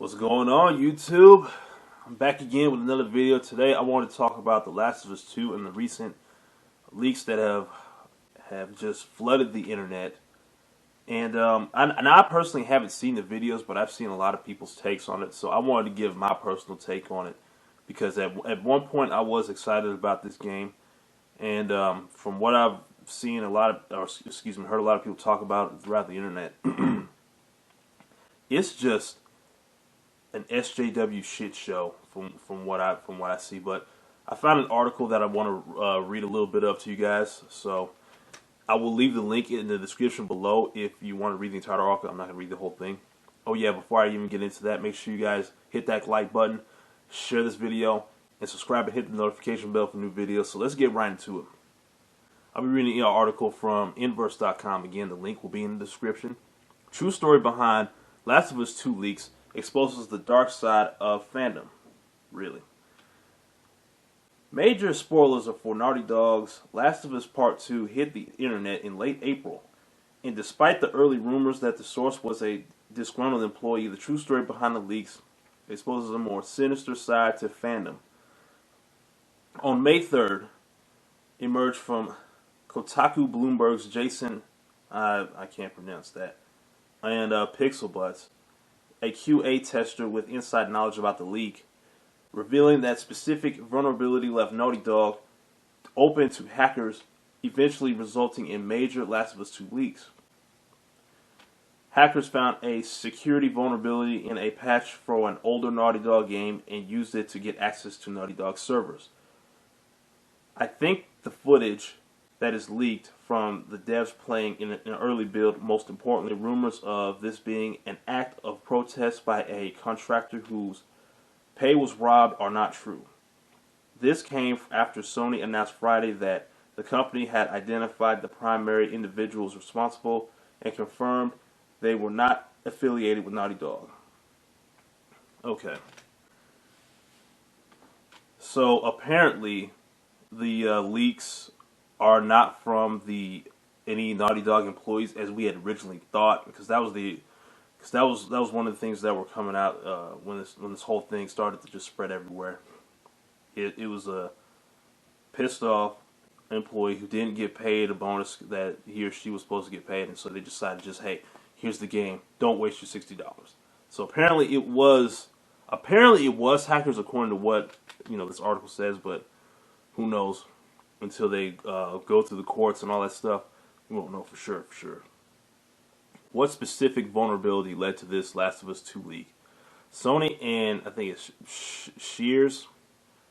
What's going on, YouTube? I'm back again with another video. Today I want to talk about The Last of Us 2 and the recent leaks that have just flooded the internet. And I personally haven't seen the videos, but I've seen a lot of people's takes on it. So I wanted to give my personal take on it because at one point I was excited about this game, and from what I've seen, heard a lot of people talk about it throughout the internet. It's just an SJW shit show from what I see. But I found an article that I want to read a little bit of to you guys. So I will leave the link in the description below if you want to read the entire article. I'm not going to read the whole thing. Oh yeah, before I even get into that, make sure you guys hit that like button, share this video, and subscribe and hit the notification bell for new videos. So let's get right into it. I'll be reading an article from Inverse.com. Again, the link will be in the description. True story behind Last of Us 2 leaks exposes the dark side of fandom. Really. Major spoilers for Naughty Dog's Last of Us Part 2 hit the internet in late April. And despite the early rumors that the source was a disgruntled employee, the true story behind the leaks exposes a more sinister side to fandom. On May 3rd, emerged from Kotaku Bloomberg's Jason, I can't pronounce that, and Pixelbutts, a QA tester with inside knowledge about the leak, revealing that specific vulnerability left Naughty Dog open to hackers, eventually resulting in major Last of Us 2 leaks. Hackers found a security vulnerability in a patch for an older Naughty Dog game and used it to get access to Naughty Dog servers. I think the footage that is leaked from the devs playing in an early build, most importantly, rumors of this being an act of protest by a contractor whose pay was robbed, are not true. This came after Sony announced Friday that the company had identified the primary individuals responsible and confirmed they were not affiliated with Naughty Dog. Okay. So apparently the leaks are not from any Naughty Dog employees as we had originally thought, because that was one of the things that were coming out when this whole thing started to just spread everywhere. It was a pissed off employee who didn't get paid a bonus that he or she was supposed to get paid, and so they decided just, hey, here's the game, don't waste your $60. So apparently it was hackers according to what this article says, but who knows? Until they go through the courts and all that stuff, we won't know for sure. What specific vulnerability led to this Last of Us 2 leak? Sony and I think it's Shear's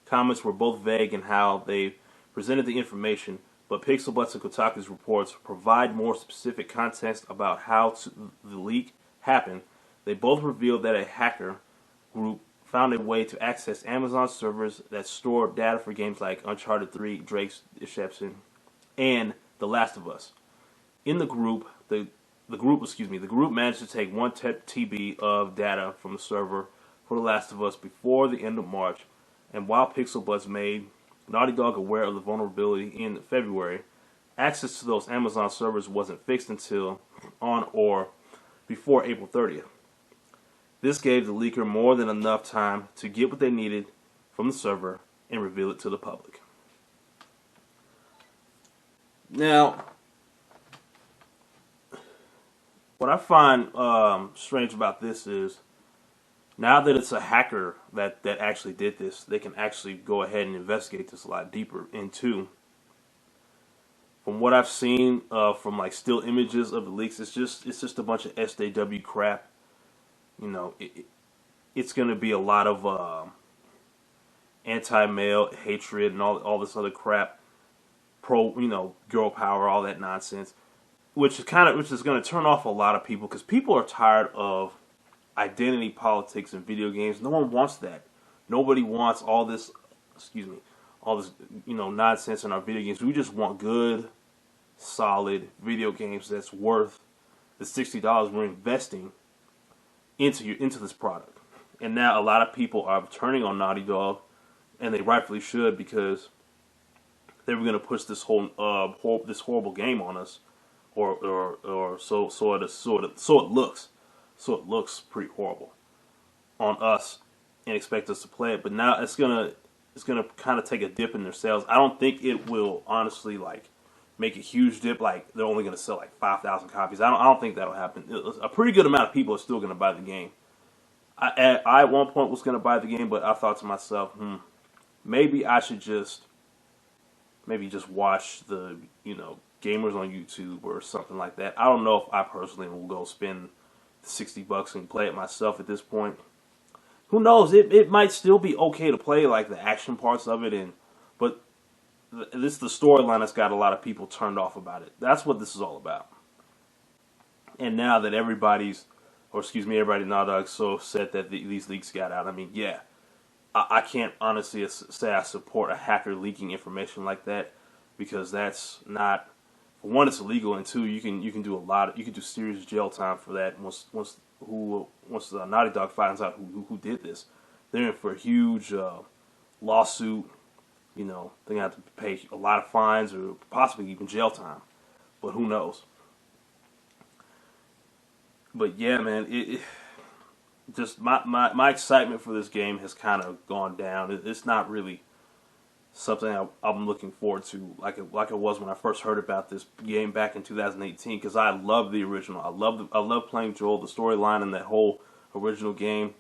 comments were both vague in how they presented the information, but Pixelbutts and Kotaku's reports provide more specific context about how the leak happened. They both revealed that a hacker group found a way to access Amazon servers that store data for games like Uncharted 3, Drake's Deception, and The Last of Us. In the group, the group managed to take 1 TB of data from the server for The Last of Us before the end of March, and while Pixelbutts made Naughty Dog aware of the vulnerability in February, access to those Amazon servers wasn't fixed until on or before April 30th. This gave the leaker more than enough time to get what they needed from the server and reveal it to the public. Now, what I find strange about this is, now that it's a hacker that actually did this, they can actually go ahead and investigate this a lot deeper into. From what I've seen from like still images of the leaks, it's just a bunch of SJW crap. It's going to be a lot of anti-male hatred and all this other crap, girl power, all that nonsense, which is going to turn off a lot of people, because people are tired of identity politics in video games. No one wants that. Nobody wants all this, nonsense in our video games. We just want good, solid video games that's worth the $60 we're investing into this product. And now a lot of people are turning on Naughty Dog, and they rightfully should, because they were going to push this horrible game on us, or so it looks. So it looks pretty horrible. on us and expect us to play it. But now it's gonna kind of take a dip in their sales. I don't think it will honestly like make a huge dip. Like they're only gonna sell like 5,000 copies. I don't think that'll happen. A pretty good amount of people are still gonna buy the game. I at one point was gonna buy the game, but I thought to myself, maybe I should just watch the gamers on YouTube or something like that. I don't know if I personally will go spend $60 and play it myself at this point. Who knows? It might still be okay to play like the action parts of it, but this is the storyline that's got a lot of people turned off about it. That's what this is all about. And now that everybody in Naughty Dog so upset that these leaks got out. I mean, yeah, I can't honestly say I support a hacker leaking information like that because that's not. For one, it's illegal, and two, you can do you can do serious jail time for that. Once Naughty Dog finds out who did this, they're in for a huge lawsuit. They're gonna have to pay a lot of fines or possibly even jail time. But who knows? But yeah, man, it just my excitement for this game has kind of gone down. It's not really something I'm looking forward to like it was when I first heard about this game back in 2018 because I love the original. I love playing Joel, the storyline in that whole original game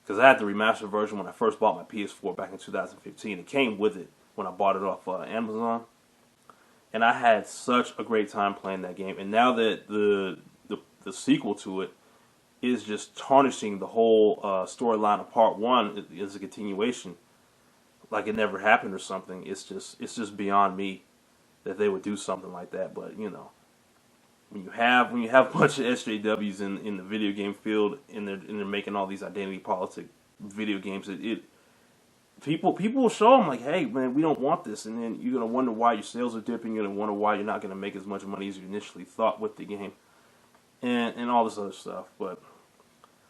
because I had the remastered version when I first bought my PS4 back in 2015. It came with it when I bought it off Amazon, and I had such a great time playing that game. And now that the sequel to it is just tarnishing the whole storyline of Part 1 is a continuation like it never happened or something. It's just beyond me that they would do something like that. But when you have a bunch of SJWs in the video game field and they're making all these identity politic video games, people will show them like, hey man, we don't want this, and then you're gonna wonder why your sales are dipping. You're gonna wonder why you're not gonna make as much money as you initially thought with the game, and all this other stuff. But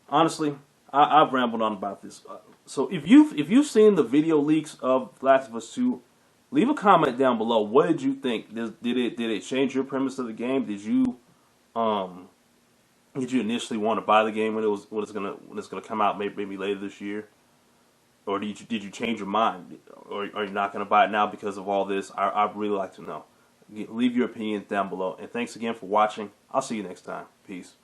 honestly, I've rambled on about this. So if you've seen the video leaks of Last of Us 2, leave a comment down below. What did you think? Did it change your premise of the game? Did you initially want to buy the game when it's gonna come out maybe later this year, or did you change your mind, or are you not gonna buy it now because of all this? I'd really like to know. Leave your opinions down below, and thanks again for watching. I'll see you next time. Peace.